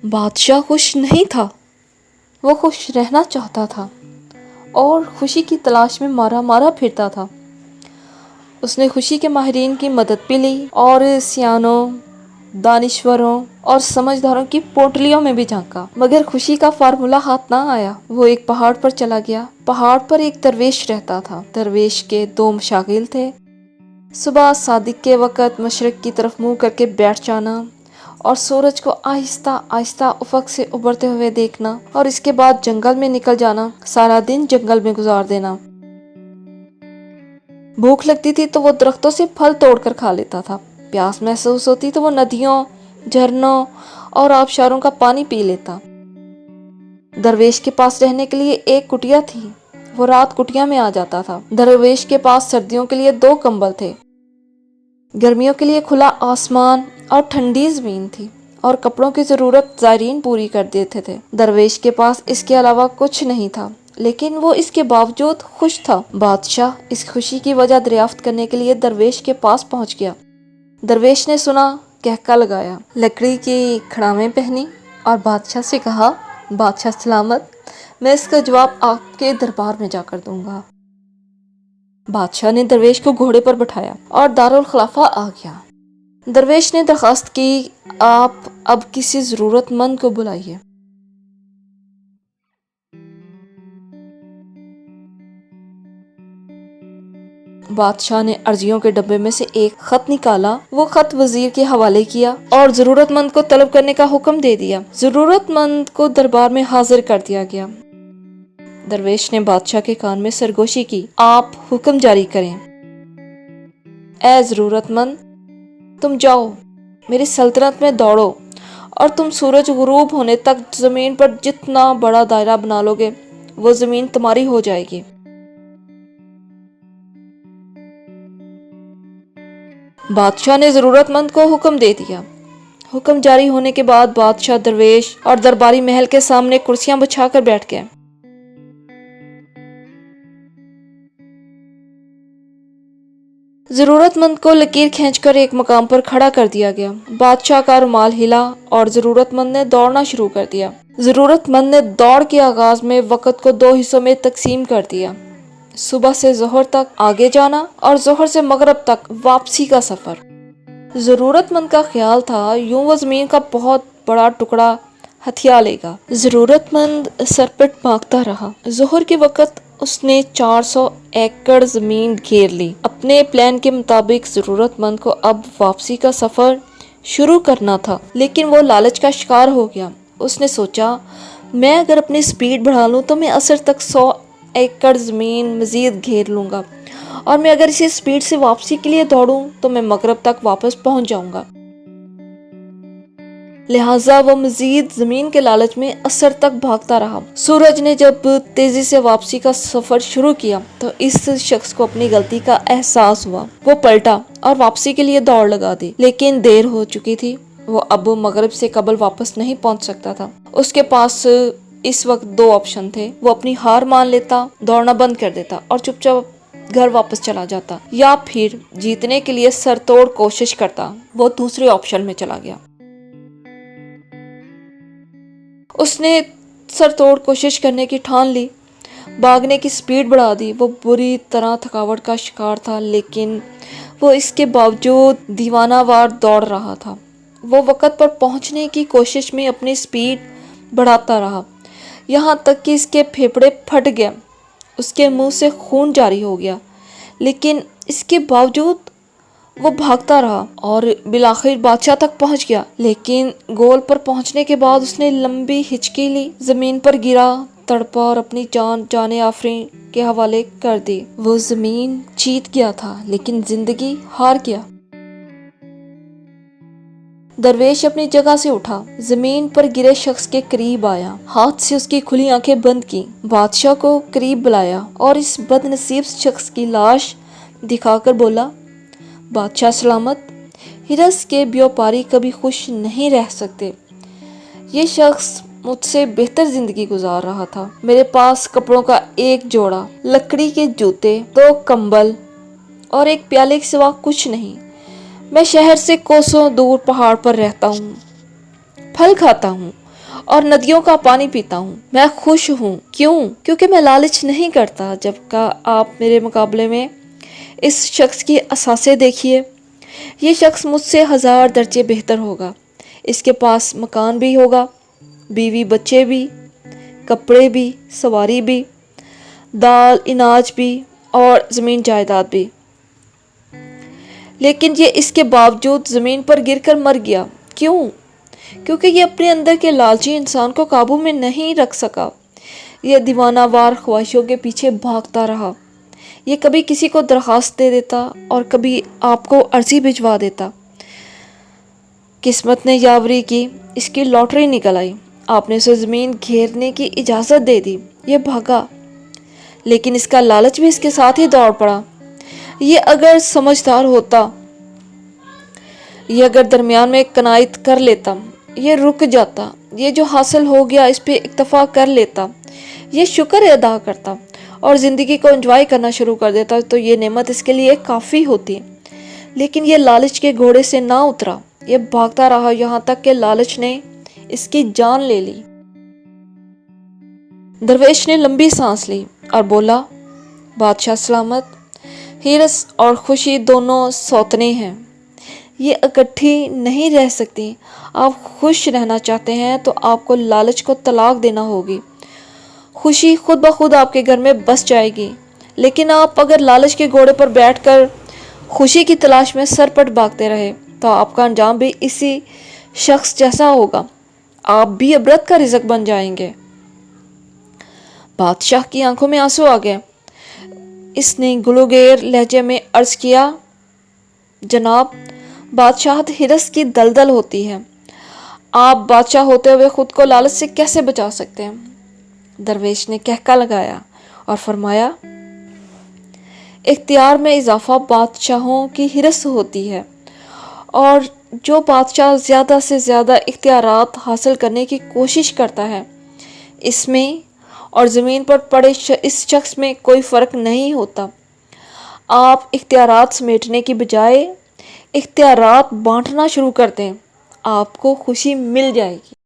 بادشاہ خوش نہیں تھا، وہ خوش رہنا چاہتا تھا اور خوشی کی تلاش میں مارا مارا پھرتا تھا۔ اس نے خوشی کے ماہرین کی مدد بھی لی اور سیانوں، دانشوروں اور سمجھداروں کی پوٹلیوں میں بھی جھانکا، مگر خوشی کا فارمولہ ہاتھ نہ آیا۔ وہ ایک پہاڑ پر چلا گیا۔ پہاڑ پر ایک درویش رہتا تھا۔ درویش کے 2 مشاغل تھے، صبح صادق کے وقت مشرق کی طرف منہ کر کے بیٹھ جانا اور سورج کو آہستہ آہستہ افق سے ابھرتے ہوئے دیکھنا، اور اس کے بعد جنگل میں نکل جانا، سارا دن جنگل میں گزار دینا۔ بھوک لگتی تھی تو وہ درختوں سے پھل توڑ کر کھا لیتا تھا، پیاس محسوس ہوتی تو وہ ندیوں، جھرنوں اور آبشاروں کا پانی پی لیتا۔ درویش کے پاس رہنے کے لیے ایک کٹیا تھی، وہ رات کٹیا میں آ جاتا تھا۔ درویش کے پاس سردیوں کے لیے 2 کمبل تھے، گرمیوں کے لیے کھلا آسمان اور ٹھنڈی زمین تھی، اور کپڑوں کی ضرورت زائرین پوری کر دیتے تھے۔ درویش کے پاس اس کے علاوہ کچھ نہیں تھا، لیکن وہ اس کے باوجود خوش تھا۔ بادشاہ اس خوشی کی وجہ دریافت کرنے کے لیے درویش کے پاس پہنچ گیا۔ درویش نے سنا، کہکا لگایا، لکڑی کی کھڑامیں پہنی اور بادشاہ سے کہا، بادشاہ سلامت، میں اس کا جواب آپ کے دربار میں جا کر دوں گا۔ بادشاہ نے درویش کو گھوڑے پر بٹھایا اور دارالخلافہ آ گیا۔ درویش نے درخواست کی، آپ اب کسی ضرورت مند کو بلائیے۔ بادشاہ نے عرضیوں کے ڈبے میں سے ایک خط نکالا، وہ خط وزیر کے حوالے کیا اور ضرورت مند کو طلب کرنے کا حکم دے دیا۔ ضرورت مند کو دربار میں حاضر کر دیا گیا۔ درویش نے بادشاہ کے کان میں سرگوشی کی، آپ حکم جاری کریں۔ اے ضرورت مند، تم جاؤ، میری سلطنت میں دوڑو، اور تم سورج غروب ہونے تک زمین پر جتنا بڑا دائرہ بنا لو گے، وہ زمین تمہاری ہو جائے گی۔ بادشاہ نے ضرورت مند کو حکم دے دیا۔ حکم جاری ہونے کے بعد بادشاہ درویش اور درباری محل کے سامنے کرسیاں بچھا کر بیٹھ گئے۔ ضرورت مند کو لکیر کھینچ کر ایک مقام پر کھڑا کر دیا گیا۔ بادشاہ کا رومال ہلا اور ضرورت مند نے دوڑنا شروع کر دیا۔ ضرورت مند نے دوڑ کے آغاز میں وقت کو 2 حصوں میں تقسیم کر دیا، صبح سے ظہر تک آگے جانا اور ظہر سے مغرب تک واپسی کا سفر۔ ضرورت مند کا خیال تھا یوں وہ زمین کا بہت بڑا ٹکڑا ہتھیا لے گا۔ ضرورت مند سرپٹ بھاگتا رہا۔ ظہر کے وقت اس نے 400 ایکڑ زمین گھیر لی۔ اپنے پلان کے مطابق ضرورت مند کو اب واپسی کا سفر شروع کرنا تھا، لیکن وہ لالچ کا شکار ہو گیا۔ اس نے سوچا، میں اگر اپنی سپیڈ بڑھا لوں تو میں عصر تک 100 ایکڑ زمین مزید گھیر لوں گا، اور میں اگر اسی سپیڈ سے واپسی کے لیے دوڑوں تو میں مغرب تک واپس پہنچ جاؤں گا۔ لہٰذا وہ مزید زمین کے لالچ میں عصر تک بھاگتا رہا۔ سورج نے جب تیزی سے واپسی کا سفر شروع کیا تو اس شخص کو اپنی غلطی کا احساس ہوا۔ وہ پلٹا اور واپسی کے لیے دوڑ لگا دی، لیکن دیر ہو چکی تھی۔ وہ اب مغرب سے قبل واپس نہیں پہنچ سکتا تھا۔ اس کے پاس اس وقت 2 آپشن تھے، وہ اپنی ہار مان لیتا، دوڑنا بند کر دیتا اور چپ چاپ گھر واپس چلا جاتا، یا پھر جیتنے کے لیے سر توڑ کوشش کرتا۔ وہ دوسرے آپشن میں چلا گیا۔ اس نے سر توڑ کوشش کرنے کی ٹھان لی، بھاگنے کی سپیڈ بڑھا دی۔ وہ بری طرح تھکاوٹ کا شکار تھا، لیکن وہ اس کے باوجود دیوانہ وار دوڑ رہا تھا۔ وہ وقت پر پہنچنے کی کوشش میں اپنی سپیڈ بڑھاتا رہا، یہاں تک کہ اس کے پھیپھڑے پھٹ گئے، اس کے منہ سے خون جاری ہو گیا، لیکن اس کے باوجود وہ بھاگتا رہا اور بالآخر بادشاہ تک پہنچ گیا۔ لیکن گول پر پہنچنے کے بعد اس نے لمبی ہچکی لی، زمین پر گرا، تڑپا اور اپنی جان آفریں کے حوالے کر دی۔ وہ زمین جیت گیا تھا، لیکن زندگی ہار گیا۔ درویش اپنی جگہ سے اٹھا، زمین پر گرے شخص کے قریب آیا، ہاتھ سے اس کی کھلی آنکھیں بند کی، بادشاہ کو قریب بلایا اور اس بد نصیب شخص کی لاش دکھا کر بولا، بادشاہ سلامت، ہرس کے بیوپاری کبھی خوش نہیں رہ سکتے۔ یہ شخص مجھ سے بہتر زندگی گزار رہا تھا۔ میرے پاس کپڑوں کا 1 جوڑا، لکڑی کے جوتے، 2 کمبل اور 1 پیالے کے سوا کچھ نہیں۔ میں شہر سے کوسوں دور پہاڑ پر رہتا ہوں، پھل کھاتا ہوں اور ندیوں کا پانی پیتا ہوں۔ میں خوش ہوں، کیوں؟ کیونکہ میں لالچ نہیں کرتا۔ جب کہ آپ میرے مقابلے میں اس شخص کی اثاثے دیکھیے، یہ شخص مجھ سے 1000 درجے بہتر ہوگا۔ اس کے پاس مکان بھی ہوگا، بیوی بچے بھی، کپڑے بھی، سواری بھی، دال اناج بھی اور زمین جائیداد بھی۔ لیکن یہ اس کے باوجود زمین پر گر کر مر گیا۔ کیوں؟ کیونکہ یہ اپنے اندر کے لالچی انسان کو قابو میں نہیں رکھ سکا۔ یہ دیوانہ وار خواہشوں کے پیچھے بھاگتا رہا۔ یہ کبھی کسی کو درخواست دے دیتا اور کبھی آپ کو عرضی بھجوا دیتا۔ قسمت نے یاوری کی، اس کی لاٹری نکل آئی۔ آپ نے اسے زمین گھیرنے کی اجازت دے دی، یہ بھاگا، لیکن اس کا لالچ بھی اس کے ساتھ ہی دوڑ پڑا۔ یہ اگر سمجھدار ہوتا، یہ اگر درمیان میں کنایت کر لیتا، یہ رک جاتا، یہ جو حاصل ہو گیا اس پہ اکتفا کر لیتا، یہ شکر ادا کرتا اور زندگی کو انجوائے کرنا شروع کر دیتا، تو یہ نعمت اس کے لیے کافی ہوتی۔ لیکن یہ لالچ کے گھوڑے سے نہ اترا، یہ بھاگتا رہا یہاں تک کہ لالچ نے اس کی جان لے لی۔ درویش نے لمبی سانس لی اور بولا، بادشاہ سلامت، ہرس اور خوشی دونوں سوتنے ہیں، یہ اکٹھی نہیں رہ سکتی۔ آپ خوش رہنا چاہتے ہیں تو آپ کو لالچ کو طلاق دینا ہوگی۔ خوشی خود بخود آپ کے گھر میں بس جائے گی، لیکن آپ اگر لالچ کے گھوڑے پر بیٹھ کر خوشی کی تلاش میں سرپٹ بھاگتے رہے تو آپ کا انجام بھی اسی شخص جیسا ہوگا، آپ بھی عبرت کا رزق بن جائیں گے۔ بادشاہ کی آنکھوں میں آنسو آ گئے۔ اس نے گلوگیر لہجے میں عرض کیا، جناب، بادشاہت ہرس کی دلدل ہوتی ہے، آپ بادشاہ ہوتے ہوئے خود کو لالچ سے کیسے بچا سکتے ہیں؟ درویش نے کہکا لگایا اور فرمایا، اختیار میں اضافہ بادشاہوں کی ہرس ہوتی ہے، اور جو بادشاہ زیادہ سے زیادہ اختیارات حاصل کرنے کی کوشش کرتا ہے، اس میں اور زمین پر پڑے اس شخص میں کوئی فرق نہیں ہوتا۔ آپ اختیارات سمیٹنے کی بجائے اختیارات بانٹنا شروع کر دیں، آپ کو خوشی مل جائے گی۔